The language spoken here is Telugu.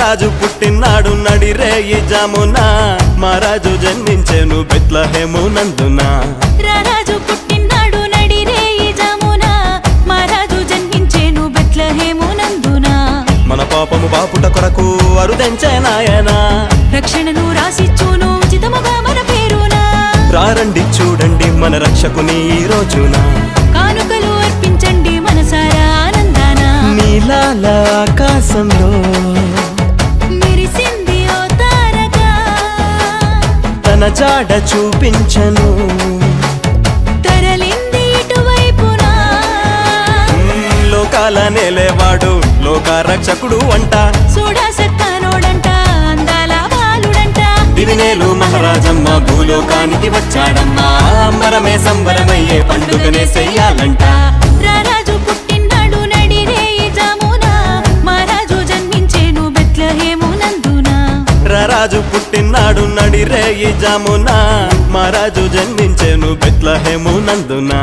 రారాజు పుట్టినాడు నడిరేయి జామున మహారాజు జన్మించెను బెత్లెహేము నందున రారాజు పుట్టినాడు నడిరేయి జామున మహారాజు జన్మించెను బెత్లెహేము నందున మన పాపము బాపుట కొరకు అరుదెంచే నాయనా రక్షణను రాసిచ్చును ఉచితముగా మన పేరున రారండి చూడండి మన రక్షకుని ఈ రోజున కానుకలు అర్పించండి మనసారా ఆనందాన నీలాల ఆకాశంలో మెరిసింది ఓ తారక తన జాడ చూపించను తరలింది ఇటువైపున లోకాల నేలేవాడు లోక రక్షకుడు అంట చూడా సత్తానోడంట అందాల బాలుడంట దివినేలు మహారాజమ్మ భూలోకానికి వచ్చాడమ్మా మరమే సంబరమయ్యే పండుగనే చెయ్యాలంట రారాజు పుట్టినాడు నడిరేయి జామున మహారాజు జన్మించెను బెత్లెహేము నందున రారాజు పుట్టినాడు నడిరేయి జామున మహారాజు జన్మించెను బెత్లెహేము నందున